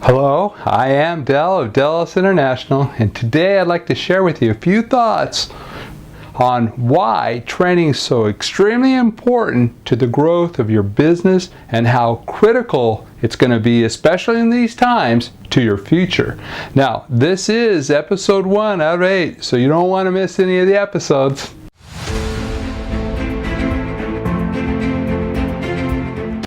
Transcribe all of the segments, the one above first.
Hello, I am Del of Dallas International, and today I'd like to share with you a few thoughts on why training is so extremely important to the growth of your business and how critical it's going to be, especially in these times, to your future. Now, this is episode 1 out of 8, so you don't want to miss any of the episodes.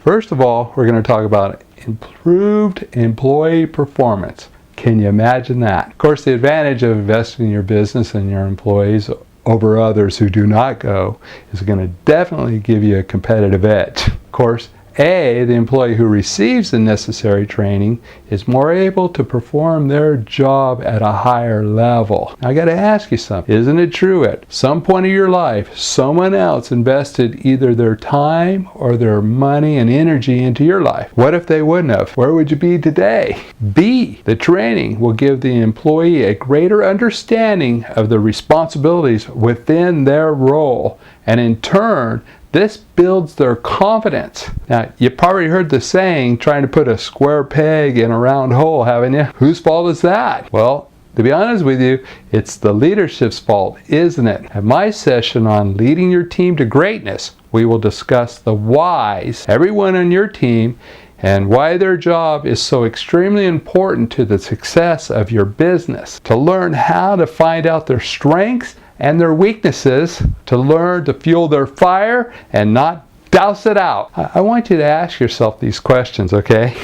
First of all, we're going to talk about improved employee performance. Can you imagine that? Of course, the advantage of investing in your business and your employees over others who do not go is going to definitely give you a competitive edge. Of course, the employee who receives the necessary training is more able to perform their job at a higher level. Now, I got to ask you something. Isn't it true at some point of your life, someone else invested either their time or their money and energy into your life? What if they wouldn't have? Where would you be today? B, the training will give the employee a greater understanding of the responsibilities within their role, and in turn, this builds their confidence. Now, you probably heard the saying, trying to put a square peg in a round hole, haven't you? Whose fault is that? Well, to be honest with you, it's the leadership's fault, isn't it? At my session on leading your team to greatness, we will discuss the whys, everyone on your team, and why their job is so extremely important to the success of your business. To learn how to find out their strengths and their weaknesses, to learn to fuel their fire and not douse it out. I want you to ask yourself these questions, okay?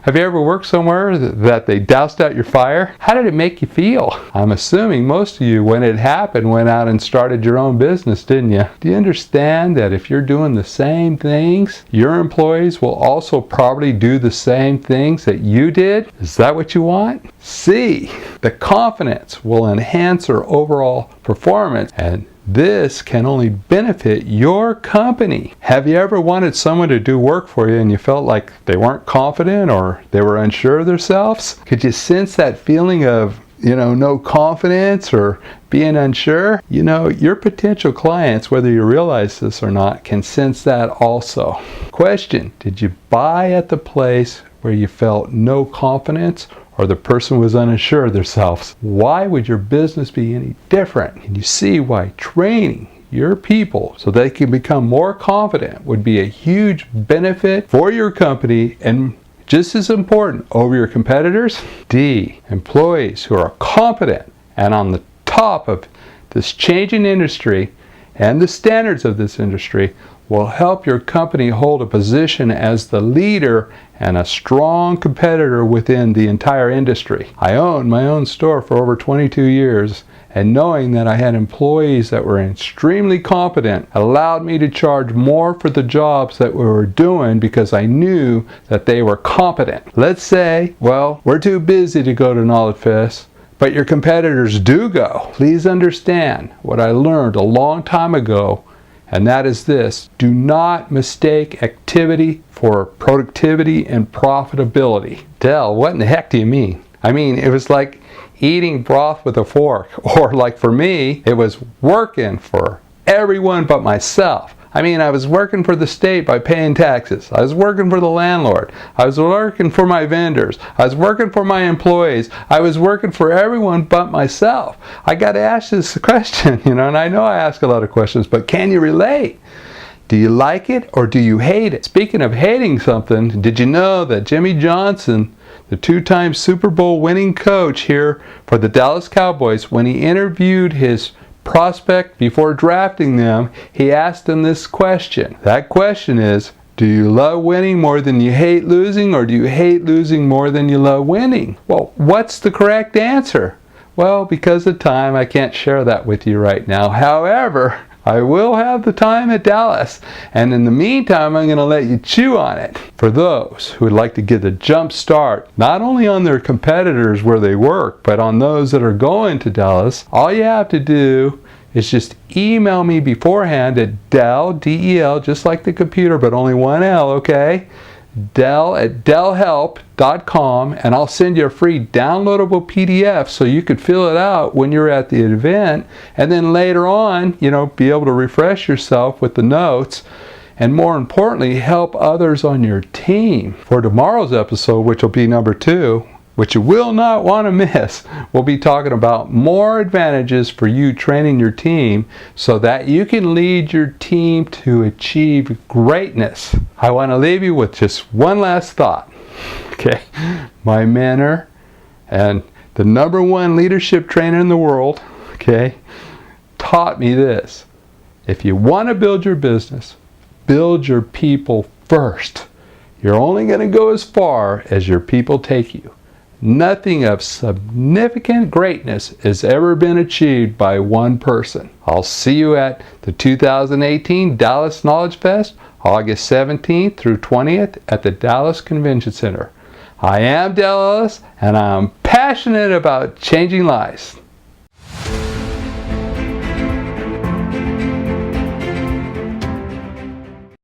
Have you ever worked somewhere that they doused out your fire? How did it make you feel? I'm assuming most of you, when it happened, went out and started your own business, didn't you? Do you understand that if you're doing the same things, your employees will also probably do the same things that you did? Is that what you want? C, the confidence will enhance their overall performance, and this can only benefit your company. Have you ever wanted someone to do work for you and you felt like they weren't confident or they were unsure of themselves? Could you sense that feeling of, no confidence or being unsure? Your potential clients, whether you realize this or not, can sense that also. Question, did you buy at the place where you felt no confidence or the person was unsure of themselves? Why would your business be any different? And you see why training your people so they can become more confident would be a huge benefit for your company, and just as important, over your competitors. D, employees who are competent and on the top of this changing industry and the standards of this industry will help your company hold a position as the leader and a strong competitor within the entire industry. I owned my own store for over 22 years, and knowing that I had employees that were extremely competent allowed me to charge more for the jobs that we were doing because I knew that they were competent. Let's say, we're too busy to go to Knowledge Fest, but your competitors do go. Please understand what I learned a long time ago, and that is this: do not mistake activity for productivity and profitability. Del, what in the heck do you mean? I mean, it was like eating broth with a fork, or like for me, it was working for everyone but myself. I mean, I was working for the state by paying taxes. I was working for the landlord. I was working for my vendors. I was working for my employees. I was working for everyone but myself. I got to ask this question, and I know I ask a lot of questions, but can you relate? Do you like it or do you hate it? Speaking of hating something, did you know that Jimmy Johnson, the 2-time Super Bowl winning coach here for the Dallas Cowboys, when he interviewed his prospect before drafting them, he asked them this question. That question is, do you love winning more than you hate losing, or do you hate losing more than you love winning? Well, what's the correct answer? Well, because of time, I can't share that with you right now. However, I will have the time at Dallas, and in the meantime, I'm going to let you chew on it. For those who would like to get a jump start, not only on their competitors where they work, but on those that are going to Dallas, all you have to do is just email me beforehand at Del, D-E-L, just like the computer, but only one L, okay? Del@delhelp.com, and I'll send you a free downloadable PDF so you could fill it out when you're at the event, and then later on, be able to refresh yourself with the notes and more importantly, help others on your team. For tomorrow's episode, which will be number 2, which you will not want to miss, we'll be talking about more advantages for you training your team so that you can lead your team to achieve greatness. I want to leave you with just one last thought. Okay, my mentor and the #1 leadership trainer in the world, okay, taught me this. If you want to build your business, build your people first. You're only going to go as far as your people take you. Nothing of significant greatness has ever been achieved by one person. I'll see you at the 2018 Dallas Knowledge Fest, August 17th through 20th at the Dallas Convention Center. I am Dale Ellis, and I'm passionate about changing lives.